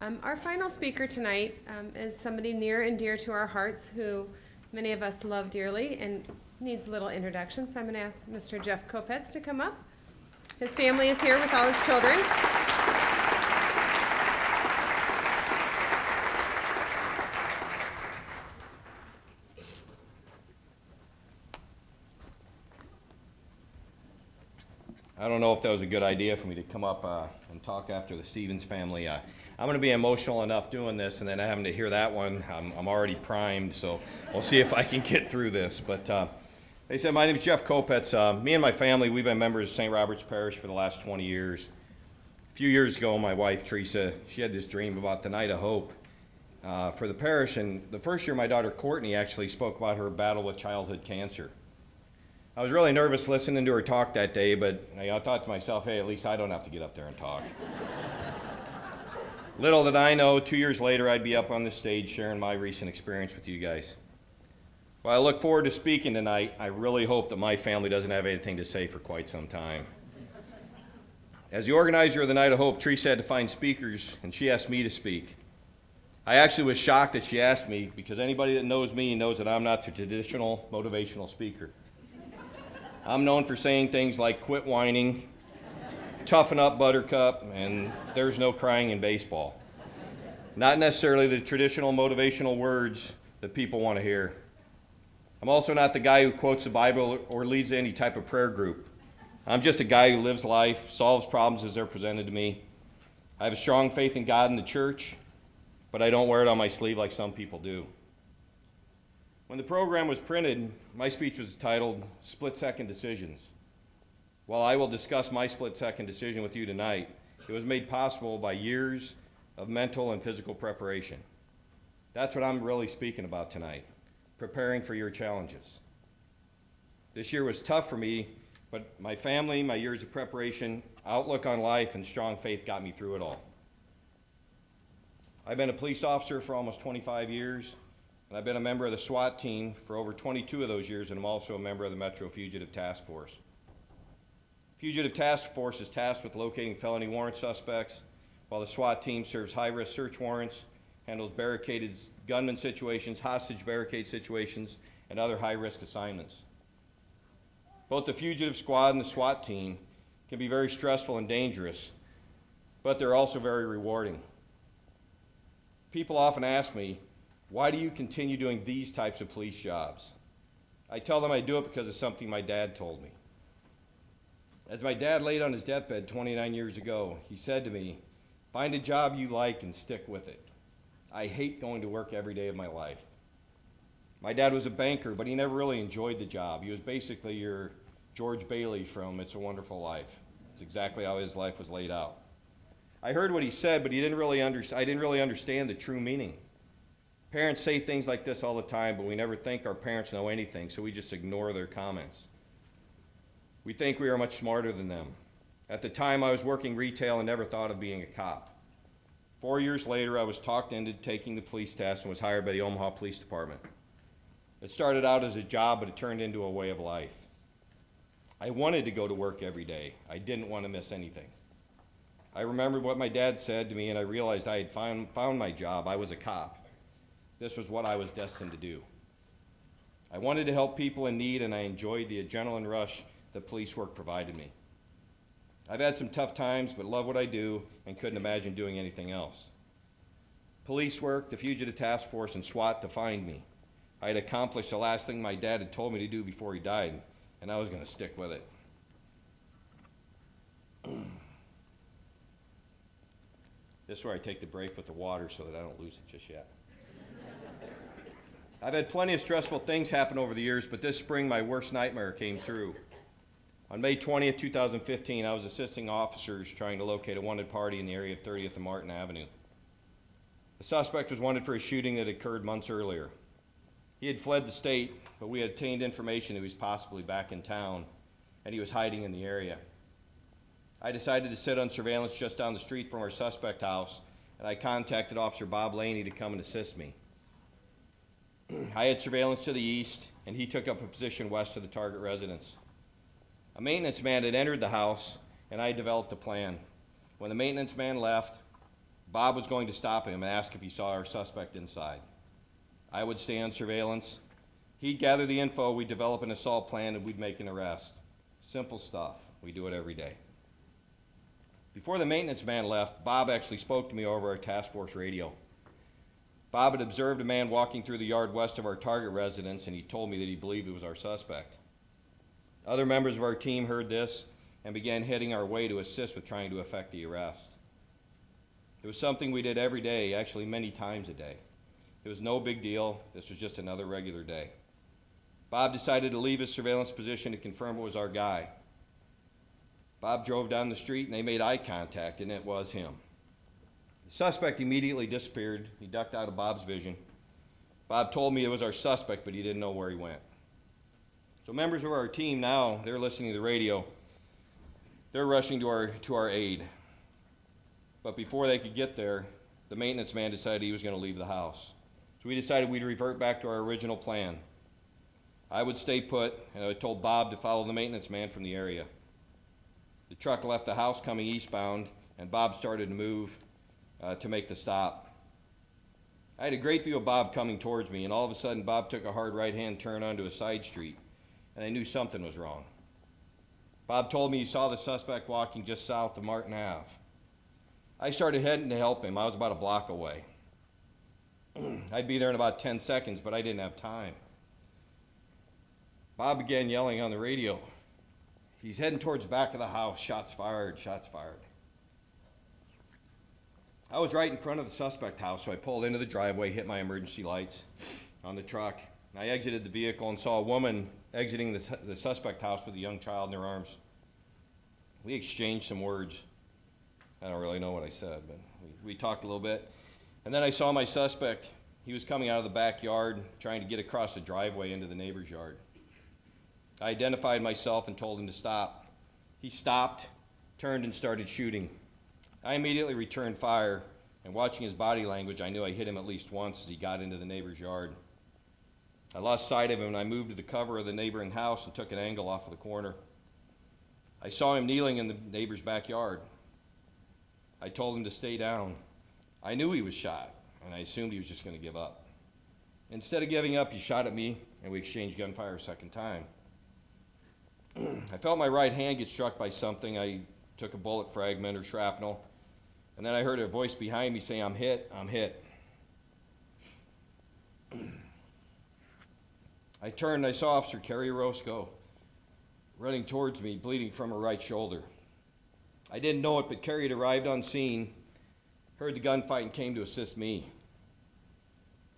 Our final speaker tonight is somebody near and dear to our hearts who many of us love dearly and needs a little introduction. So I'm going to ask Mr. Jeff Kopietz to come up. His family is here with all his children. I don't know if that was a good idea for me to come up and talk after the Stevens family. I'm going to be emotional enough doing this, and then having to hear that one, I'm already primed, so we'll see if I can get through this. But they said, my name is Jeff Kopietz. Me and my family, we've been members of St. Robert's Parish for the last 20 years. A few years ago, my wife, Teresa, she had this dream about the Night of Hope for the parish, and the first year my daughter, Courtney, actually spoke about her battle with childhood cancer. I was really nervous listening to her talk that day, but I thought to myself, hey, at least I don't have to get up there and talk. Little did I know, 2 years later, I'd be up on the stage sharing my recent experience with you guys. While I look forward to speaking tonight, I really hope that my family doesn't have anything to say for quite some time. As the organizer of the Night of Hope, Teresa had to find speakers, and she asked me to speak. I actually was shocked that she asked me, because anybody that knows me knows that I'm not the traditional motivational speaker. I'm known for saying things like quit whining, toughen up buttercup, and there's no crying in baseball. Not necessarily the traditional motivational words that people want to hear. I'm also not the guy who quotes the Bible or leads any type of prayer group. I'm just a guy who lives life, solves problems as they're presented to me. I have a strong faith in God and the church, but I don't wear it on my sleeve like some people do. When the program was printed, my speech was titled Split-Second Decisions. While I will discuss my split-second decision with you tonight, it was made possible by years of mental and physical preparation. That's what I'm really speaking about tonight, preparing for your challenges. This year was tough for me, but my family, my years of preparation, outlook on life, and strong faith got me through it all. I've been a police officer for almost 25 years, and I've been a member of the SWAT team for over 22 of those years, and I'm also a member of the Metro Fugitive Task Force. Fugitive Task Force is tasked with locating felony warrant suspects, while the SWAT team serves high-risk search warrants, handles barricaded gunman situations, hostage barricade situations, and other high-risk assignments. Both the Fugitive Squad and the SWAT team can be very stressful and dangerous, but they're also very rewarding. People often ask me, why do you continue doing these types of police jobs? I tell them I do it because of something my dad told me. As my dad laid on his deathbed 29 years ago, he said to me, find a job you like and stick with it. I hate going to work every day of my life. My dad was a banker, but he never really enjoyed the job. He was basically your George Bailey from It's a Wonderful Life. It's exactly how his life was laid out. I heard what he said, but I didn't really understand the true meaning. Parents say things like this all the time, but we never think our parents know anything, so we just ignore their comments. We think we are much smarter than them. At the time, I was working retail and never thought of being a cop. 4 years later, I was talked into taking the police test and was hired by the Omaha Police Department. It started out as a job, but it turned into a way of life. I wanted to go to work every day. I didn't want to miss anything. I remembered what my dad said to me, and I realized I had found my job. I was a cop. This was what I was destined to do. I wanted to help people in need, and I enjoyed the adrenaline rush that police work provided me. I've had some tough times, but love what I do and couldn't imagine doing anything else. Police work, the Fugitive Task Force, and SWAT defined me. I had accomplished the last thing my dad had told me to do before he died, and I was going to stick with it. This is where I take the break with the water so that I don't lose it just yet. I've had plenty of stressful things happen over the years, but this spring my worst nightmare came true. On May 20th, 2015, I was assisting officers trying to locate a wanted party in the area of 30th and Martin Avenue. The suspect was wanted for a shooting that occurred months earlier. He had fled the state, but we had obtained information that he was possibly back in town, and he was hiding in the area. I decided to sit on surveillance just down the street from our suspect house, and I contacted Officer Bob Laney to come and assist me. I had surveillance to the east, and he took up a position west of the target residence. A maintenance man had entered the house, and I developed a plan. When the maintenance man left, Bob was going to stop him and ask if he saw our suspect inside. I would stay on surveillance. He'd gather the info, we'd develop an assault plan, and we'd make an arrest. Simple stuff. We do it every day. Before the maintenance man left, Bob actually spoke to me over our task force radio. Bob had observed a man walking through the yard west of our target residence, and he told me that he believed it was our suspect. Other members of our team heard this and began heading our way to assist with trying to effect the arrest. It was something we did every day, actually many times a day. It was no big deal. This was just another regular day. Bob decided to leave his surveillance position to confirm it was our guy. Bob drove down the street and they made eye contact, and it was him. The suspect immediately disappeared. He ducked out of Bob's vision. Bob told me it was our suspect, but he didn't know where he went. So members of our team now, they're listening to the radio. They're rushing to our aid. But before they could get there, the maintenance man decided he was going to leave the house. So we decided we'd revert back to our original plan. I would stay put, and I told Bob to follow the maintenance man from the area. The truck left the house coming eastbound, and Bob started to move to make the stop. I had a great view of Bob coming towards me, and all of a sudden Bob took a hard right-hand turn onto a side street, and I knew something was wrong. Bob told me he saw the suspect walking just south of Martin Ave. I started heading to help him. I was about a block away. I'd be there in about 10 seconds, but I didn't have time. Bob began yelling on the radio. He's heading towards the back of the house. Shots fired, shots fired. I was right in front of the suspect house, so I pulled into the driveway, hit my emergency lights on the truck. I exited the vehicle and saw a woman exiting the suspect house with a young child in their arms. We exchanged some words. I don't really know what I said, but we talked a little bit. And then I saw my suspect. He was coming out of the backyard, trying to get across the driveway into the neighbor's yard. I identified myself and told him to stop. He stopped, turned, and started shooting. I immediately returned fire, and watching his body language, I knew I hit him at least once as he got into the neighbor's yard. I lost sight of him, and I moved to the cover of the neighboring house and took an angle off of the corner. I saw him kneeling in the neighbor's backyard. I told him to stay down. I knew he was shot, and I assumed he was just going to give up. Instead of giving up, he shot at me, and we exchanged gunfire a second time. I felt my right hand get struck by something. I took a bullet fragment or shrapnel, and then I heard a voice behind me say, "I'm hit, I'm hit." I turned and I saw Officer Kerrie Orozco running towards me, bleeding from her right shoulder. I didn't know it, but Kerrie had arrived on scene, heard the gunfight, and came to assist me.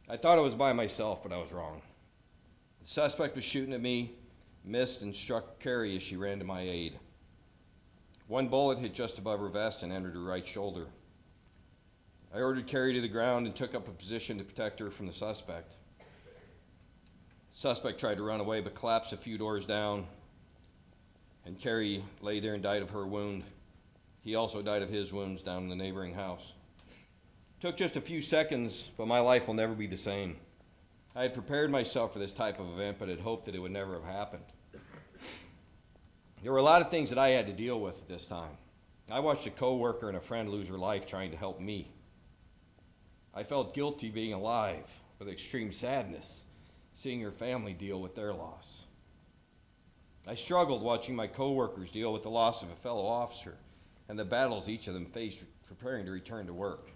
I thought I was by myself, but I was wrong. The suspect was shooting at me, missed, and struck Kerrie as she ran to my aid. One bullet hit just above her vest and entered her right shoulder. I ordered Kerrie to the ground and took up a position to protect her from the suspect. The suspect tried to run away, but collapsed a few doors down, and Kerrie lay there and died of her wound. He also died of his wounds down in the neighboring house. It took just a few seconds, but my life will never be the same. I had prepared myself for this type of event, but had hoped that it would never have happened. There were a lot of things that I had to deal with at this time. I watched a coworker and a friend lose her life trying to help me. I felt guilty being alive, with extreme sadness, seeing her family deal with their loss. I struggled watching my coworkers deal with the loss of a fellow officer and the battles each of them faced preparing to return to work.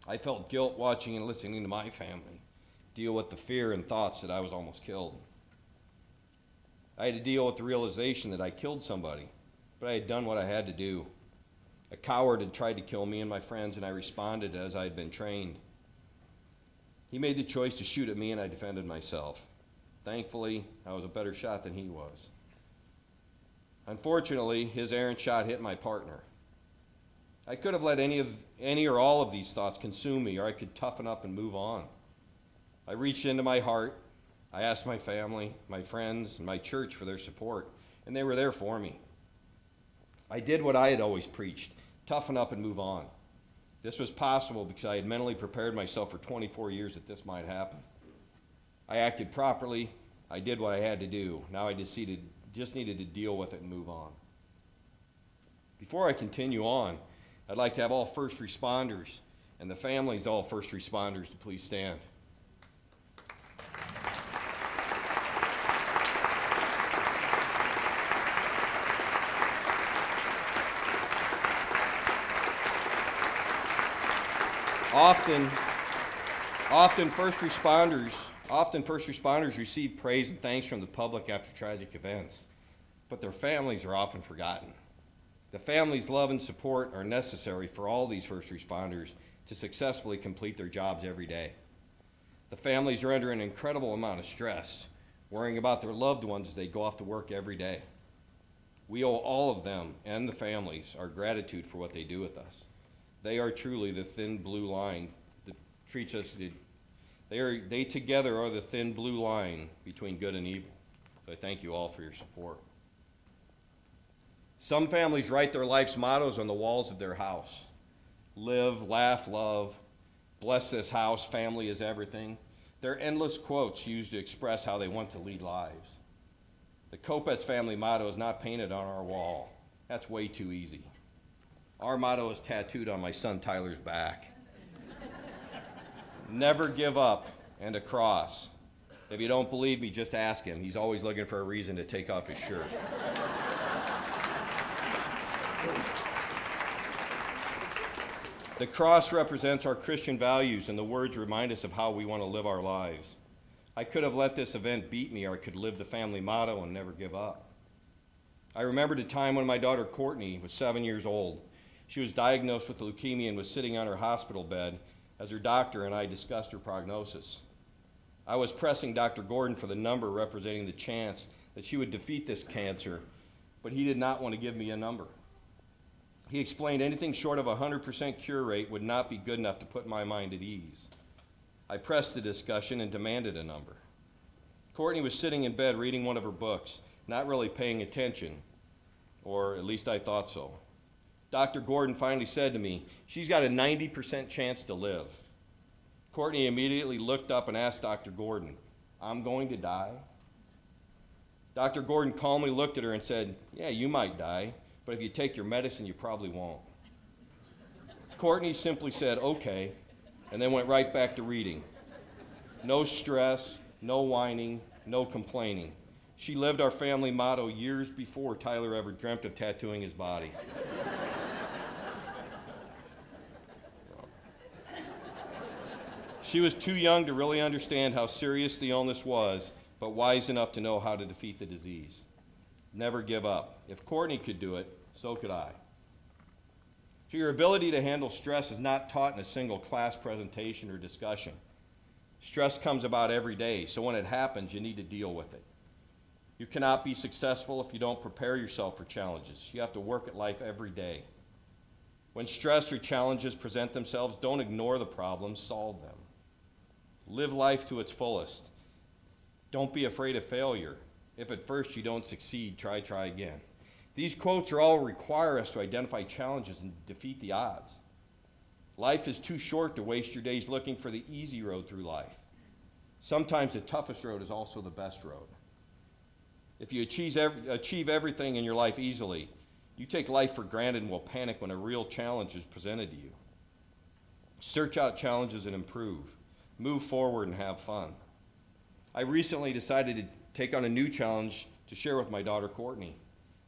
I felt guilt watching and listening to my family deal with the fear and thoughts that I was almost killed. I had to deal with the realization that I killed somebody, but I had done what I had to do. A coward had tried to kill me and my friends, and I responded as I had been trained. He made the choice to shoot at me, and I defended myself. Thankfully, I was a better shot than he was. Unfortunately, his errant shot hit my partner. I could have let any or all of these thoughts consume me, or I could toughen up and move on. I reached into my heart. I asked my family, my friends, and my church for their support, and they were there for me. I did what I had always preached: toughen up and move on. This was possible because I had mentally prepared myself for 24 years that this might happen. I acted properly. I did what I had to do. Now I just needed to deal with it and move on. Before I continue on, I'd like to have all first responders and the families of all first responders to please stand. Often first responders receive praise and thanks from the public after tragic events, but their families are often forgotten. The families' love and support are necessary for all these first responders to successfully complete their jobs every day. The families are under an incredible amount of stress, worrying about their loved ones as they go off to work every day. We owe all of them and the families our gratitude for what they do with us. They are truly the thin blue line that treats us. They together are the thin blue line between good and evil. So I thank you all for your support. Some families write their life's mottos on the walls of their house. Live, laugh, love, bless this house, family is everything. They're endless quotes used to express how they want to lead lives. The Kopietz family motto is not painted on our wall. That's way too easy. Our motto is tattooed on my son Tyler's back. Never give up, and a cross. If you don't believe me, just ask him. He's always looking for a reason to take off his shirt. The cross represents our Christian values, and the words remind us of how we want to live our lives. I could have let this event beat me, or I could live the family motto and never give up. I remembered a time when my daughter Courtney was 7 years old. She was diagnosed with leukemia and was sitting on her hospital bed as her doctor and I discussed her prognosis. I was pressing Dr. Gordon for the number representing the chance that she would defeat this cancer, but he did not want to give me a number. He explained anything short of a 100% cure rate would not be good enough to put my mind at ease. I pressed the discussion and demanded a number. Courtney was sitting in bed reading one of her books, not really paying attention, or at least I thought so. Dr. Gordon finally said to me, "She's got a 90% chance to live." Courtney immediately looked up and asked Dr. Gordon, "I'm going to die?" Dr. Gordon calmly looked at her and said, "Yeah, you might die, but if you take your medicine, you probably won't." Courtney simply said, "Okay," and then went right back to reading. No stress, no whining, no complaining. She lived our family motto years before Tyler ever dreamt of tattooing his body. She was too young to really understand how serious the illness was, but wise enough to know how to defeat the disease. Never give up. If Courtney could do it, so could I. So your ability to handle stress is not taught in a single class presentation or discussion. Stress comes about every day, so when it happens, you need to deal with it. You cannot be successful if you don't prepare yourself for challenges. You have to work at life every day. When stress or challenges present themselves, don't ignore the problems, solve them. Live life to its fullest. Don't be afraid of failure. If at first you don't succeed, try again. These quotes all require us to identify challenges and defeat the odds. Life is too short to waste your days looking for the easy road through life. Sometimes the toughest road is also the best road. If you achieve everything in your life easily, you take life for granted and will panic when a real challenge is presented to you. Search out challenges and improve. Move forward and have fun. I recently decided to take on a new challenge to share with my daughter Courtney.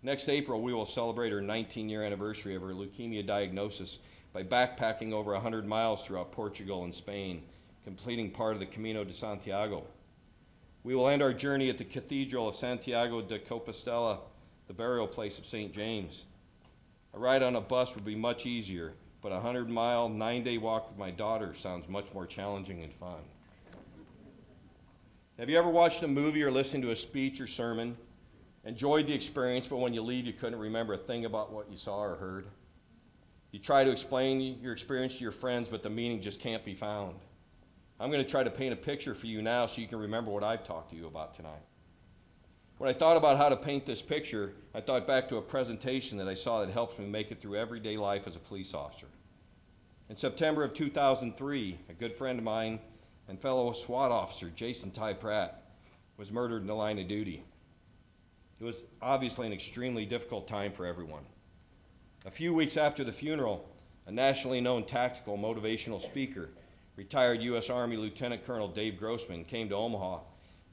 Next April, we will celebrate her 19-year anniversary of her leukemia diagnosis by backpacking over 100 miles throughout Portugal and Spain, completing part of the Camino de Santiago. We will end our journey at the Cathedral of Santiago de Compostela, the burial place of St. James. A ride on a bus would be much easier, but a 100-mile, 9-day walk with my daughter sounds much more challenging and fun. Have you ever watched a movie or listened to a speech or sermon, enjoyed the experience, but when you leave, you couldn't remember a thing about what you saw or heard? You try to explain your experience to your friends, but the meaning just can't be found. I'm going to try to paint a picture for you now so you can remember what I've talked to you about tonight. When I thought about how to paint this picture, I thought back to a presentation that I saw that helps me make it through everyday life as a police officer. In September of 2003, a good friend of mine and fellow SWAT officer, Jason Ty Pratt, was murdered in the line of duty. It was obviously an extremely difficult time for everyone. A few weeks after the funeral, a nationally known tactical motivational speaker, retired U.S. Army Lieutenant Colonel Dave Grossman, came to Omaha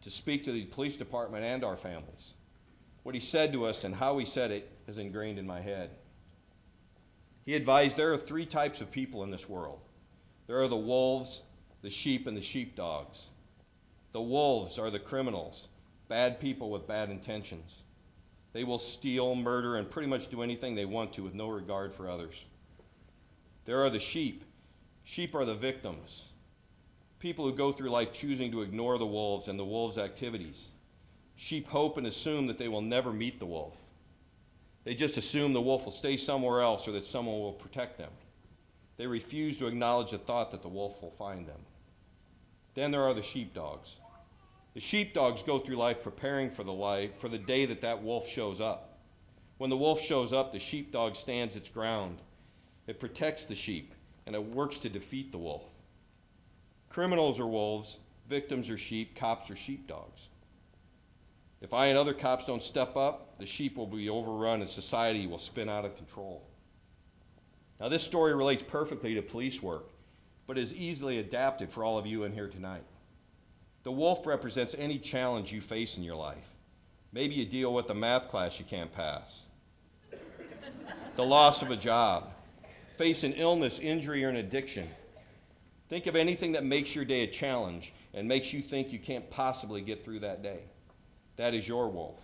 to speak to the police department and our families. What he said to us and how he said it is ingrained in my head. He advised there are three types of people in this world. There are the wolves, the sheep, and the sheepdogs. The wolves are the criminals, bad people with bad intentions. They will steal, murder, and pretty much do anything they want to with no regard for others. There are the sheep. Sheep are the victims. People who go through life choosing to ignore the wolves and the wolves' activities. Sheep hope and assume that they will never meet the wolf. They just assume the wolf will stay somewhere else or that someone will protect them. They refuse to acknowledge the thought that the wolf will find them. Then there are the sheepdogs. The sheepdogs go through life preparing for the day that that wolf shows up. When the wolf shows up, the sheepdog stands its ground. It protects the sheep, and it works to defeat the wolf. Criminals are wolves, victims are sheep, cops are sheepdogs. If I and other cops don't step up, the sheep will be overrun and society will spin out of control. Now, this story relates perfectly to police work, but is easily adapted for all of you in here tonight. The wolf represents any challenge you face in your life. Maybe you deal with a math class you can't pass, the loss of a job, face an illness, injury, or an addiction. Think of anything that makes your day a challenge and makes you think you can't possibly get through that day. That is your wolf.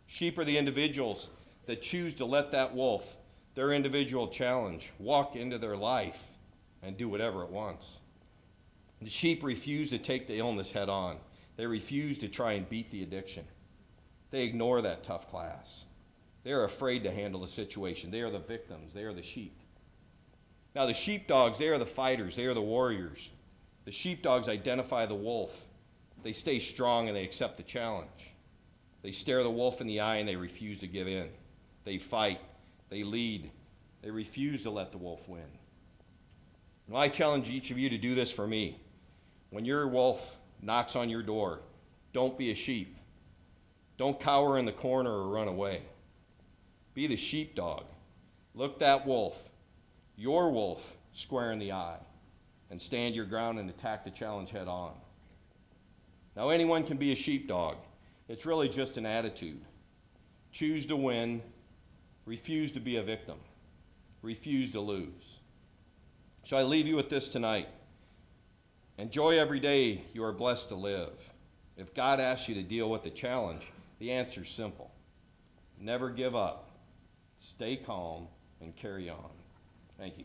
Sheep are the individuals that choose to let that wolf, their individual challenge, walk into their life and do whatever it wants. The sheep refuse to take the illness head on. They refuse to try and beat the addiction. They ignore that tough class. They are afraid to handle the situation. They are the victims. They are the sheep. Now, the sheepdogs, they are the fighters. They are the warriors. The sheepdogs identify the wolf. They stay strong and they accept the challenge. They stare the wolf in the eye and they refuse to give in. They fight. They lead. They refuse to let the wolf win. Now, I challenge each of you to do this for me. When your wolf knocks on your door, don't be a sheep. Don't cower in the corner or run away. Be the sheepdog. Look that wolf, your wolf, square in the eye and stand your ground and attack the challenge head on. Now, anyone can be a sheepdog. It's really just an attitude. Choose to win. Refuse to be a victim. Refuse to lose. So I leave you with this tonight. Enjoy every day you are blessed to live. If God asks you to deal with a challenge, the answer is simple. Never give up. Stay calm and carry on. Thank you.